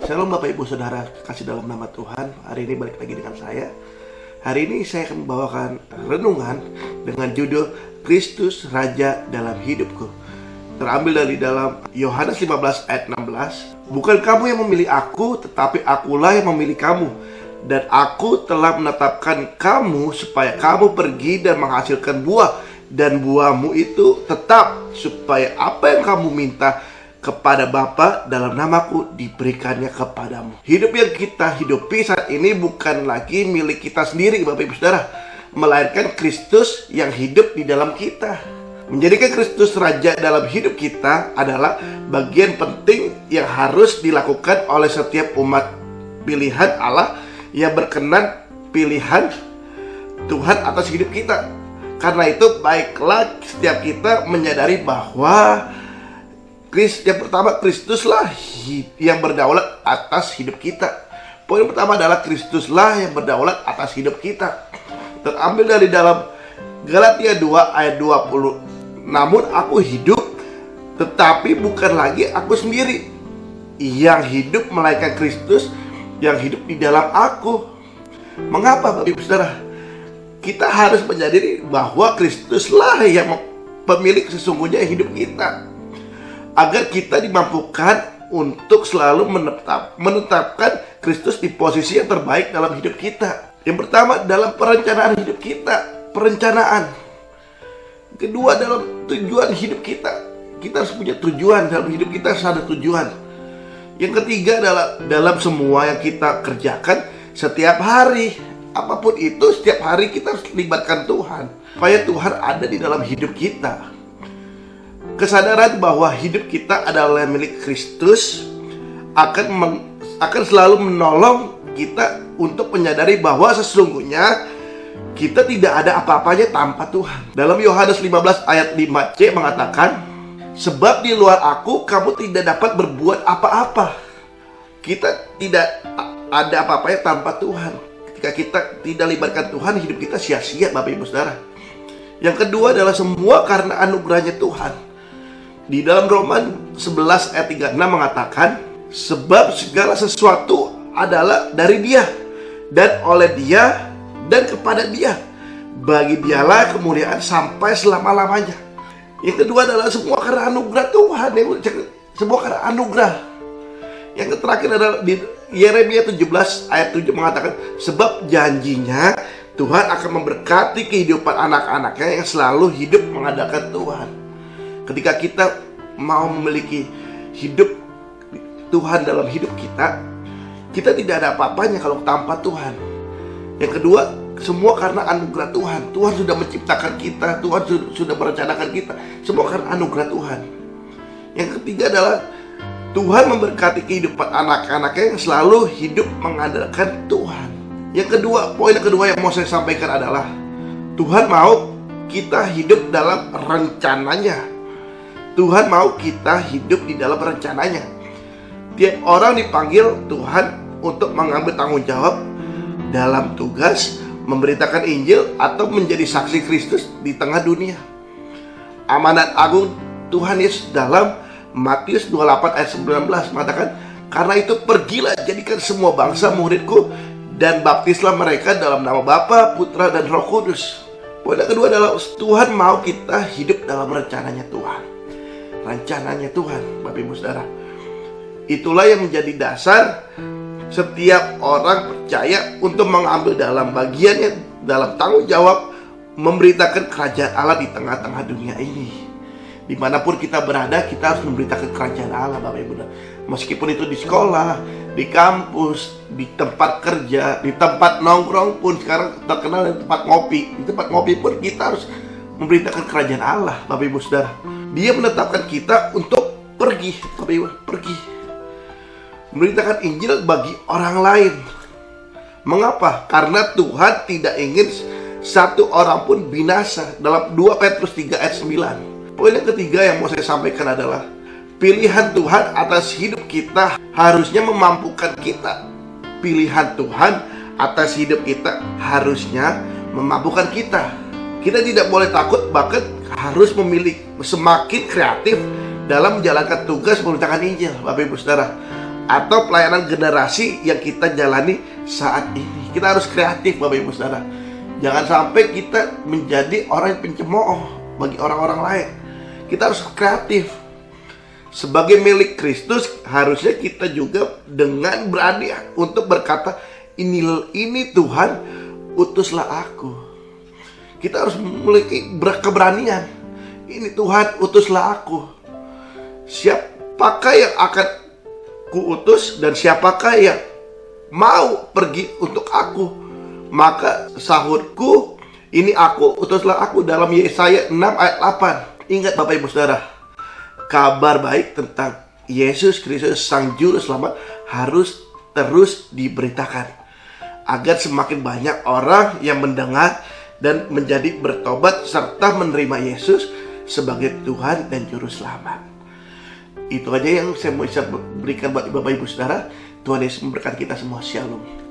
Shalom Bapak Ibu Saudara kasih dalam nama Tuhan. Hari ini balik lagi dengan saya. Hari ini saya akan membawakan renungan dengan judul Kristus Raja dalam hidupku. Terambil dari dalam Yohanes 15 ayat 16. Bukan kamu yang memilih aku, tetapi akulah yang memilih kamu. Dan aku telah menetapkan kamu supaya kamu pergi dan menghasilkan buah. Dan buahmu itu tetap, supaya apa yang kamu minta kepada Bapa dalam namaku diberikannya kepadamu. Hidup yang kita hidupi saat ini bukan lagi milik kita sendiri, Bapak Ibu Saudara, melainkan Kristus yang hidup di dalam kita. Menjadikan Kristus Raja dalam hidup kita adalah bagian penting yang harus dilakukan oleh setiap umat pilihan Allah yang berkenan pilihan Tuhan atas hidup kita. Karena itu baiklah setiap kita menyadari bahwa yang pertama, Kristuslah yang berdaulat atas hidup kita. Poin pertama adalah Kristuslah yang berdaulat atas hidup kita. Terambil dari dalam Galatia 2 ayat 20. Namun aku hidup, tetapi bukan lagi aku sendiri. Yang hidup melainkan Kristus yang hidup di dalam aku. Mengapa Bapak Ibu Saudara? Kita harus menyadari bahwa Kristuslah yang pemilik sesungguhnya hidup kita, agar kita dimampukan untuk selalu menetapkan Kristus di posisi yang terbaik dalam hidup kita. Yang pertama dalam perencanaan hidup kita, perencanaan. Kedua dalam tujuan hidup kita. Kita harus punya tujuan dalam hidup kita, harus ada tujuan. Yang ketiga adalah dalam semua yang kita kerjakan setiap hari. Apapun itu, setiap hari kita harus libatkan Tuhan, supaya Tuhan ada di dalam hidup kita. Kesadaran bahwa hidup kita adalah milik Kristus akan selalu menolong kita untuk menyadari bahwa sesungguhnya kita tidak ada apa-apanya tanpa Tuhan. Dalam Yohanes 15 ayat 5c mengatakan, sebab di luar aku kamu tidak dapat berbuat apa-apa. Kita tidak ada apa-apanya tanpa Tuhan. Ketika kita tidak libatkan Tuhan, hidup kita sia-sia, Bapak Ibu Saudara. Yang kedua adalah semua karena anugerahnya Tuhan. Di dalam Roma 11 ayat 36 mengatakan, sebab segala sesuatu adalah dari Dia, dan oleh Dia, dan kepada Dia. Bagi Dialah kemuliaan sampai selama-lamanya. Yang kedua adalah semua karena anugerah Tuhan. Semua karena anugerah. Yang terakhir adalah di Yeremia 17 ayat 7 mengatakan, sebab janjinya Tuhan akan memberkati kehidupan anak-anaknya yang selalu hidup mengandalkan Tuhan. Ketika kita mau memiliki hidup Tuhan dalam hidup kita, kita tidak ada apa-apanya kalau tanpa Tuhan. Yang kedua, semua karena anugerah Tuhan. Tuhan sudah menciptakan kita, Tuhan sudah merencanakan kita. Semua karena anugerah Tuhan. Yang ketiga adalah Tuhan memberkati kehidupan anak-anaknya yang selalu hidup mengandalkan Tuhan. Yang kedua, poin kedua yang mau saya sampaikan adalah Tuhan mau kita hidup dalam rencananya. Tuhan mau kita hidup di dalam rencananya. Tiap orang dipanggil Tuhan untuk mengambil tanggung jawab dalam tugas memberitakan Injil atau menjadi saksi Kristus di tengah dunia. Amanat agung Tuhan Yesus dalam Matius 28 ayat 19 mengatakan, karena itu pergilah jadikan semua bangsa muridku dan baptislah mereka dalam nama Bapa, Putra, dan Roh Kudus. Poin kedua adalah Tuhan mau kita hidup dalam rencananya Tuhan. Rencananya Tuhan, Bapak Ibu Saudara. Itulah yang menjadi dasar setiap orang percaya untuk mengambil dalam bagiannya, dalam tanggung jawab memberitakan kerajaan Allah di tengah-tengah dunia ini. Dimanapun kita berada, kita harus memberitakan kerajaan Allah, Bapak Ibu Saudara. Meskipun itu di sekolah, di kampus, di tempat kerja, di tempat nongkrong pun sekarang terkenal di tempat ngopi. Di tempat ngopi pun kita harus memberitakan kerajaan Allah, Bapak Ibu Saudara. Dia menetapkan kita untuk pergi, Bapak Ibu, pergi memberitakan Injil bagi orang lain. Mengapa? Karena Tuhan tidak ingin satu orang pun binasa. Dalam 2 Petrus 3 ayat 9. Poin yang ketiga yang mau saya sampaikan adalah pilihan Tuhan atas hidup kita harusnya memampukan kita. Pilihan Tuhan atas hidup kita harusnya memampukan kita. Kita tidak boleh takut, bahkan harus memilih semakin kreatif dalam menjalankan tugas memberitakan Injil, Bapak Ibu Saudara. atau pelayanan generasi yang kita jalani saat ini. Kita harus kreatif Bapak Ibu Saudara. Jangan sampai kita menjadi orang yang pencemooh bagi orang-orang lain. Kita harus kreatif. Sebagai milik Kristus, harusnya kita juga dengan berani untuk berkata, ini Tuhan, utuslah aku. Kita harus memiliki keberanian. Ini Tuhan, utuslah aku. Siapakah yang akan kuutus dan siapakah yang mau pergi untuk aku? Maka sahutku, ini aku, utuslah aku, dalam Yesaya 6 ayat 8. Ingat Bapak Ibu Saudara, kabar baik tentang Yesus Kristus Sang Juru Selamat harus terus diberitakan, agar semakin banyak orang yang mendengar dan menjadi bertobat serta menerima Yesus sebagai Tuhan dan Juru Selamat. Itu aja yang saya mau berikan buat Bapak Ibu Saudara. Tuhan Yesus memberkati kita semua. Shalom.